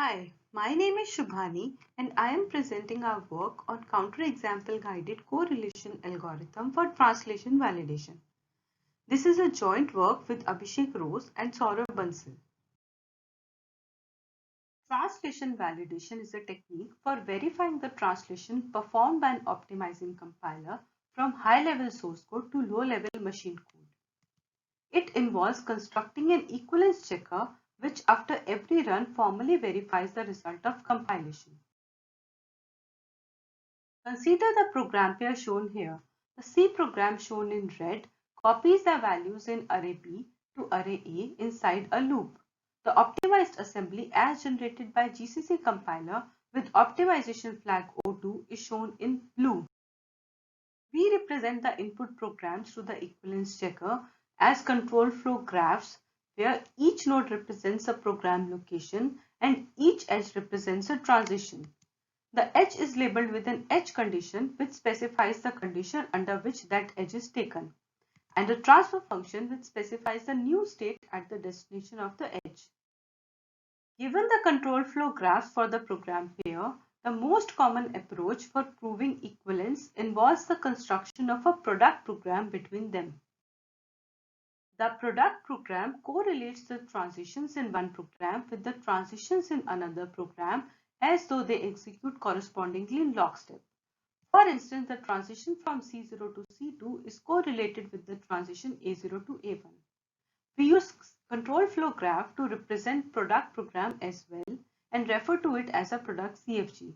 Hi, my name is Shubhani and I am presenting our work on counterexample guided correlation algorithm for translation validation. This is a joint work with Abhishek Rose and Saurabh Bansal. Translation validation is a technique for verifying the translation performed by an optimizing compiler from high-level source code to low-level machine code. It involves constructing an equivalence checker which after every run formally verifies the result of compilation. Consider the program pair shown here. The C program shown in red copies the values in array B to array A inside a loop. The optimized assembly as generated by GCC compiler with optimization flag O2 is shown in blue. We represent the input programs to the equivalence checker as control flow graphs where each node represents a program location and each edge represents a transition. The edge is labeled with an edge condition which specifies the condition under which that edge is taken, and a transfer function which specifies the new state at the destination of the edge. Given the control flow graphs for the program pair, the most common approach for proving equivalence involves the construction of a product program between them. The product program correlates the transitions in one program with the transitions in another program as though they execute correspondingly in lockstep. For instance, the transition from C0 to C2 is correlated with the transition A0 to A1. We use control flow graph to represent product program as well and refer to it as a product CFG.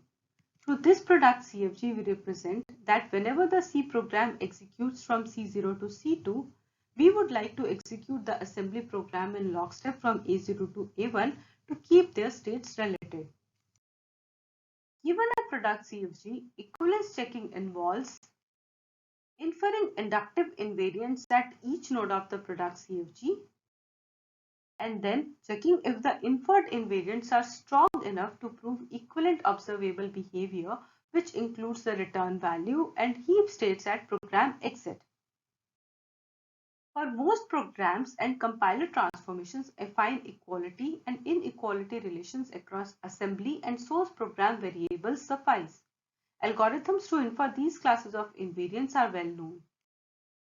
Through this product CFG, we represent that whenever the C program executes from C0 to C2, we would like to execute the assembly program in lockstep from A0 to A1 to keep their states related. Given a product CFG, equivalence checking involves inferring inductive invariants at each node of the product CFG and then checking if the inferred invariants are strong enough to prove equivalent observable behavior, which includes the return value and heap states at program exit. For most programs and compiler transformations, affine equality and inequality relations across assembly and source program variables suffice. Algorithms to infer these classes of invariants are well known.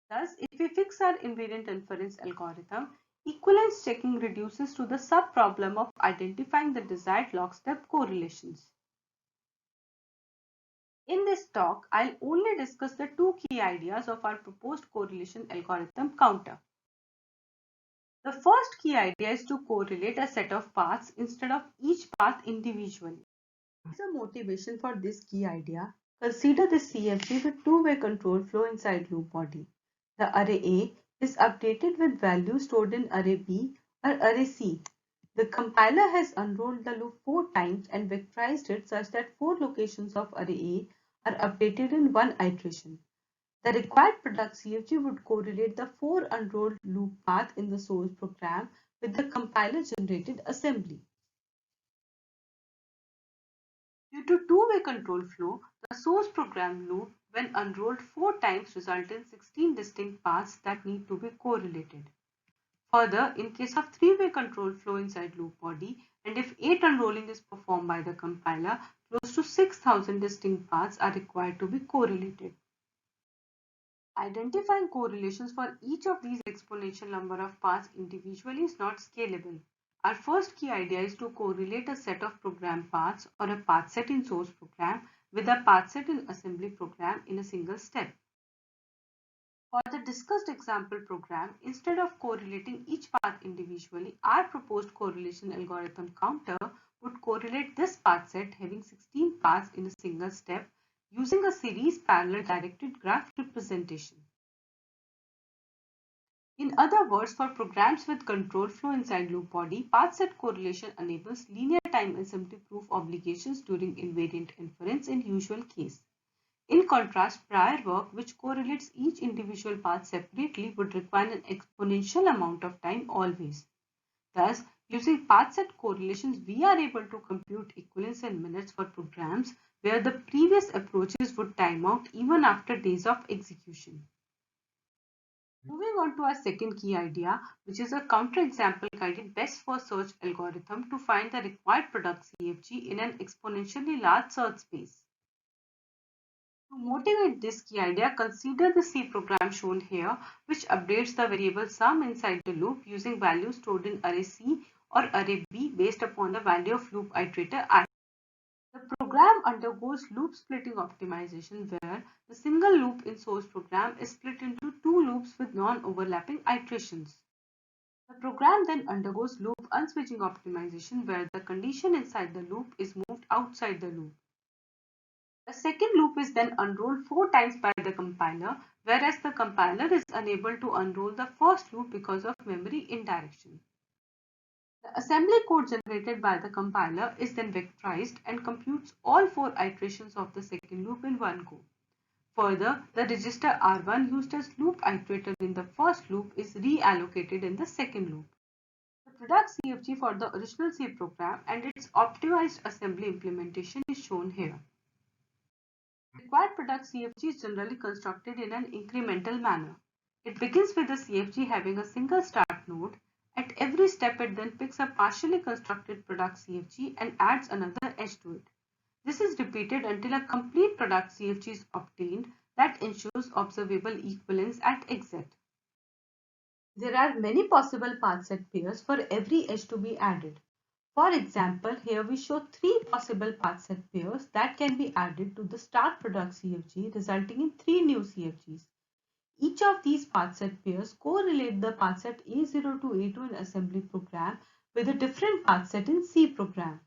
Thus, if we fix our invariant inference algorithm, equivalence checking reduces to the sub-problem of identifying the desired lockstep correlations. In this talk, I'll only discuss the two key ideas of our proposed correlation algorithm counter. The first key idea is to correlate a set of paths instead of each path individually. As a motivation for this key idea, consider the CFG with two-way control flow inside loop body. The array A is updated with values stored in array B or array C. The compiler has unrolled the loop 4 times and vectorized it such that 4 locations of array A are updated in one iteration. The required product CFG would correlate the 4 unrolled loop path in the source program with the compiler generated assembly. Due to two-way control flow, the source program loop, when unrolled 4 times, result in 16 distinct paths that need to be correlated. Further, in case of three-way control flow inside loop body, and if 8 unrolling is performed by the compiler, close to 6,000 distinct paths are required to be correlated. Identifying correlations for each of these exponential number of paths individually is not scalable. Our first key idea is to correlate a set of program paths or a path set in source program with a path set in assembly program in a single step. For the discussed example program, instead of correlating each path individually, our proposed correlation algorithm counter would correlate this path set having 16 paths in a single step using a series parallel directed graph representation. In other words, for programs with control flow inside loop body, path set correlation enables linear time assembly proof obligations during invariant inference in usual case. In contrast, prior work which correlates each individual path separately would require an exponential amount of time always. Thus, using path set correlations, we are able to compute equivalence in minutes for programs where the previous approaches would time out even after days of execution. Moving on to our second key idea, which is a counterexample guided best first search algorithm to find the required product CFG in an exponentially large search space. To motivate this key idea, consider the C program shown here, which updates the variable sum inside the loop using values stored in array C or array B based upon the value of loop iterator I. The program undergoes loop splitting optimization where the single loop in source program is split into two loops with non-overlapping iterations. The program then undergoes loop unswitching optimization where the condition inside the loop is moved outside the loop. The second loop is then unrolled 4 times by the compiler, whereas the compiler is unable to unroll the first loop because of memory indirection. The assembly code generated by the compiler is then vectorized and computes all 4 iterations of the second loop in one go. Further, the register R1 used as loop iterator in the first loop is reallocated in the second loop. The product CFG for the original C program and its optimized assembly implementation is shown here. Required product CFG is generally constructed in an incremental manner. It begins with the CFG having a single start node. At every step, it then picks a partially constructed product CFG and adds another edge to it. This is repeated until a complete product CFG is obtained that ensures observable equivalence at exit. There are many possible path set pairs for every edge to be added. For example, here we show 3 possible path set pairs that can be added to the start product CFG, resulting in 3 new CFGs. Each of these path set pairs correlate the path set A0 to A2 in assembly program with a different path set in C program.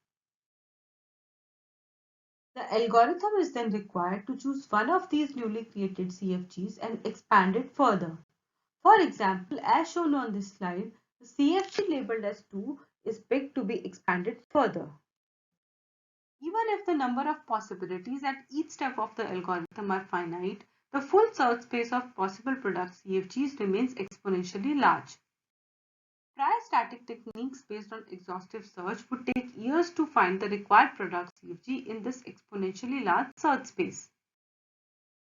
The algorithm is then required to choose one of these newly created CFGs and expand it further. For example, as shown on this slide, the CFG labeled as 2 is picked to be expanded further. Even if the number of possibilities at each step of the algorithm are finite, the full search space of possible product CFGs remains exponentially large. Prior static techniques based on exhaustive search would take years to find the required product CFG in this exponentially large search space.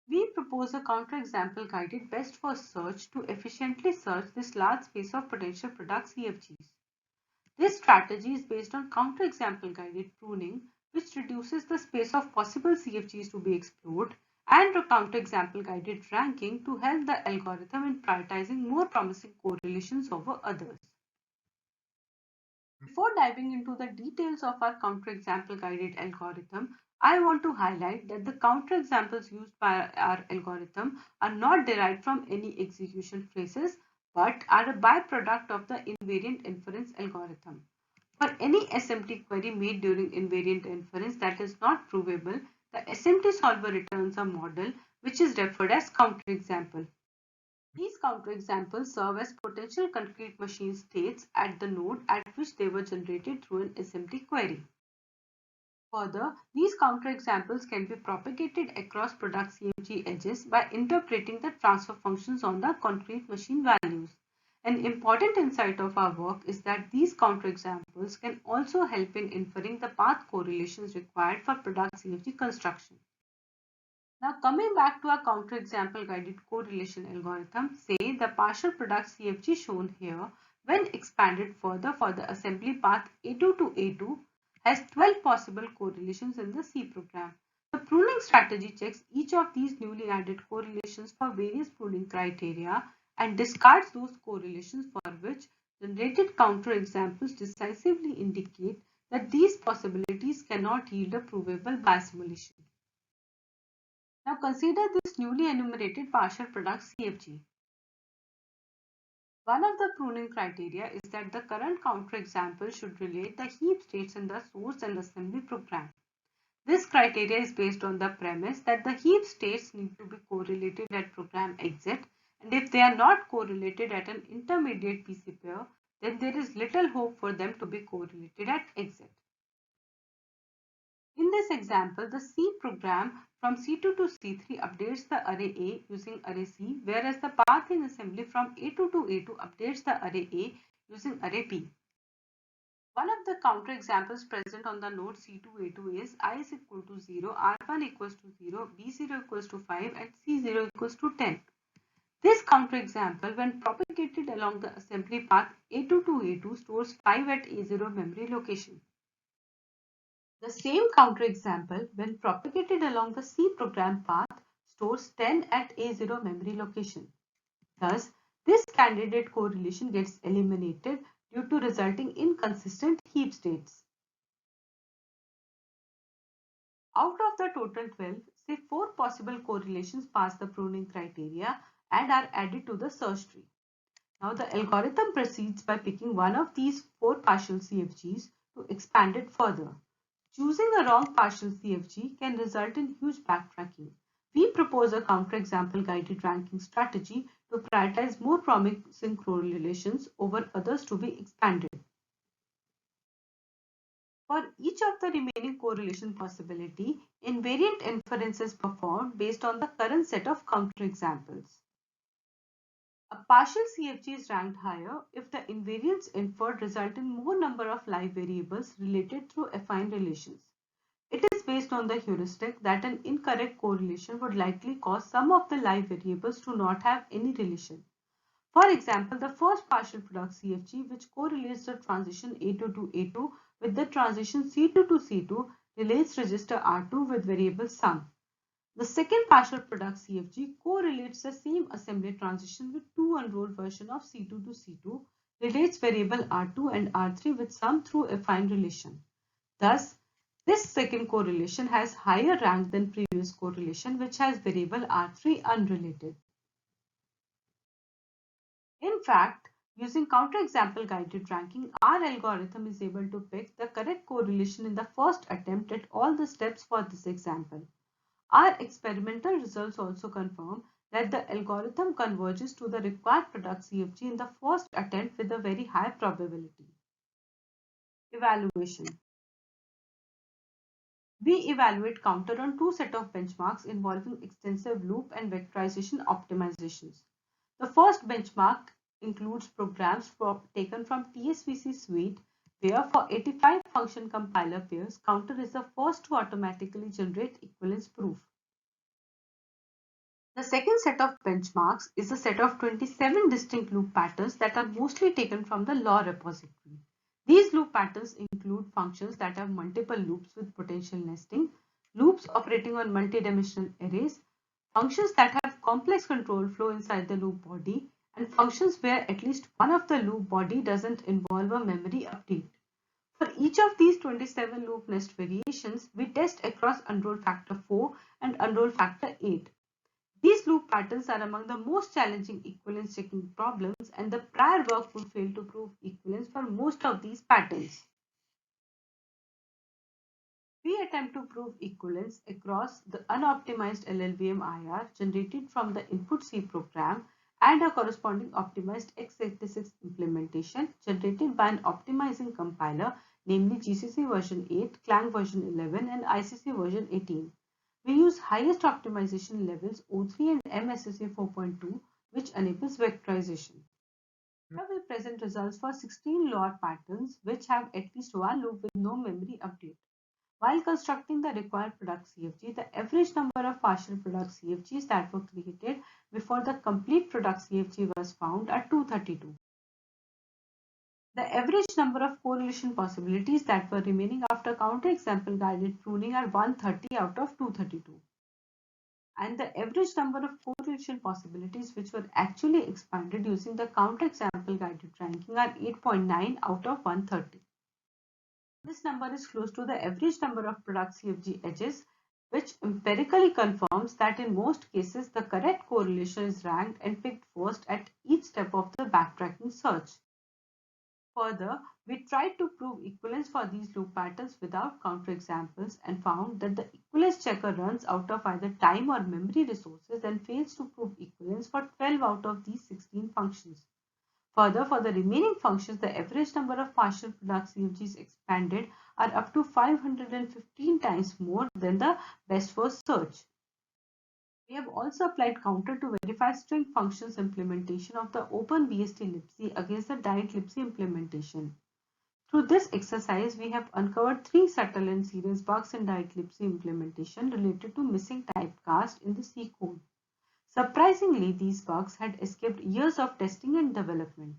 We propose a counterexample guided best first search to efficiently search this large space of potential product CFGs. This strategy is based on counterexample guided pruning, which reduces the space of possible CFGs to be explored, and a counterexample guided ranking to help the algorithm in prioritizing more promising correlations over others. Before diving into the details of our counterexample guided algorithm, I want to highlight that the counterexamples used by our algorithm are not derived from any execution phrases but are a byproduct of the invariant inference algorithm. For any SMT query made during invariant inference that is not provable, the SMT solver returns a model which is referred as counterexample. These counterexamples serve as potential concrete machine states at the node at which they were generated through an SMT query. Further, these counterexamples can be propagated across product CFG edges by interpreting the transfer functions on the concrete machine values. An important insight of our work is that these counterexamples can also help in inferring the path correlations required for product CFG construction. Now coming back to our counterexample guided correlation algorithm, say the partial product CFG shown here, when expanded further for the assembly path A2 to A2, has 12 possible correlations in the C program. The pruning strategy checks each of these newly added correlations for various pruning criteria and discards those correlations for which generated counterexamples decisively indicate that these possibilities cannot yield a provable biosimulation. Now consider this newly enumerated partial product CFG. One of the pruning criteria is that the current counterexample should relate the heap states in the source and assembly program. This criteria is based on the premise that the heap states need to be correlated at program exit, and if they are not correlated at an intermediate PC pair, then there is little hope for them to be correlated at exit. In this example, the C program from C2 to C3 updates the array A using array C, whereas the path in assembly from A2 to A2 updates the array A using array B. One of the counterexamples present on the node C2A2 is I is equal to 0, R1 equals to 0, B0 equals to 5 and C0 equals to 10. This counterexample, when propagated along the assembly path A2 to A2, stores 5 at A0 memory location. The same counterexample, when propagated along the C program path, stores 10 at A0 memory location. Thus, this candidate correlation gets eliminated due to resulting inconsistent heap states. Out of the total 12, say 4 possible correlations pass the pruning criteria and are added to the search tree. Now the algorithm proceeds by picking one of these 4 partial CFGs to expand it further. Choosing a wrong partial CFG can result in huge backtracking. We propose a counterexample guided ranking strategy to prioritize more promising correlations over others to be expanded. For each of the remaining correlation possibility, invariant inference is performed based on the current set of counterexamples. A partial CFG is ranked higher if the invariants inferred result in more number of live variables related through affine relations. It is based on the heuristic that an incorrect correlation would likely cause some of the live variables to not have any relation. For example, the first partial product CFG, which correlates the transition A2 to A2 with the transition C2 to C2, relates register R2 with variable sum. The second partial product CFG correlates the same assembly transition with two unrolled version of C2 to C2, relates variable R2 and R3 with sum through affine relation. Thus, this second correlation has higher rank than previous correlation, which has variable R3 unrelated. In fact, using counterexample guided ranking, our algorithm is able to pick the correct correlation in the first attempt at all the steps for this example. Our experimental results also confirm that the algorithm converges to the required product CFG in the first attempt with a very high probability. Evaluation. We evaluate counter on two sets of benchmarks involving extensive loop and vectorization optimizations. The first benchmark includes programs taken from TSVC suite, where for 85 function compiler pairs, counter is the first to automatically generate equivalence proof. The second set of benchmarks is a set of 27 distinct loop patterns that are mostly taken from the law repository. These loop patterns include functions that have multiple loops with potential nesting, loops operating on multidimensional arrays, functions that have complex control flow inside the loop body, and functions where at least one of the loop body doesn't involve a memory update. For each of these 27 loop nest variations, we test across unroll factor 4 and unroll factor 8. These loop patterns are among the most challenging equivalence checking problems, and the prior work would fail to prove equivalence for most of these patterns. We attempt to prove equivalence across the unoptimized LLVM IR generated from the input C program and a corresponding optimized x86 implementation generated by an optimizing compiler, namely GCC version 8, Clang version 11, and ICC version 18. We use highest optimization levels O3 and MSSA 4.2, which enables vectorization. Here we present results for 16 LoR patterns which have at least one loop with no memory update. While constructing the required product CFG, the average number of partial product CFGs that were created before the complete product CFG was found are 232. The average number of correlation possibilities that were remaining after counterexample guided pruning are 130 out of 232. And the average number of correlation possibilities which were actually expanded using the counterexample guided ranking are 8.9 out of 130. This number is close to the average number of product CFG edges, which empirically confirms that in most cases the correct correlation is ranked and picked first at each step of the backtracking search. Further, we tried to prove equivalence for these loop patterns without counterexamples and found that the equivalence checker runs out of either time or memory resources and fails to prove equivalence for 12 out of these 16 functions. Further, for the remaining functions, the average number of partial product CFGs expanded are up to 515 times more than the best first search. We have also applied counter to verify string functions implementation of the OpenBSD libc against the Diet libc implementation. Through this exercise, we have uncovered 3 subtle and serious bugs in Diet libc implementation related to missing typecast in the C code. Surprisingly, these bugs had escaped years of testing and development.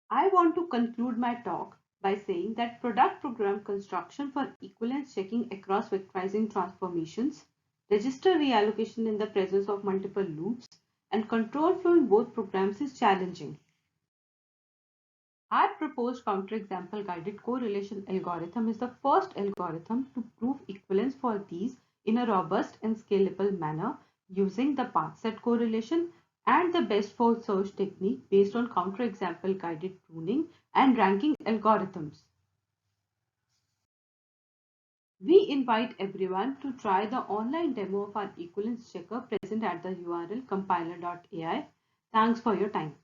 I want to conclude my talk by saying that product program construction for equivalence checking across vectorizing transformations, register reallocation in the presence of multiple loops, and control flow in both programs is challenging. Our proposed counterexample guided correlation algorithm is the first algorithm to prove equivalence for these in a robust and scalable manner using the path set correlation and the best first search technique based on counterexample guided pruning and ranking algorithms. We invite everyone to try the online demo of our equivalence checker present at the URL compiler.ai. Thanks for your time.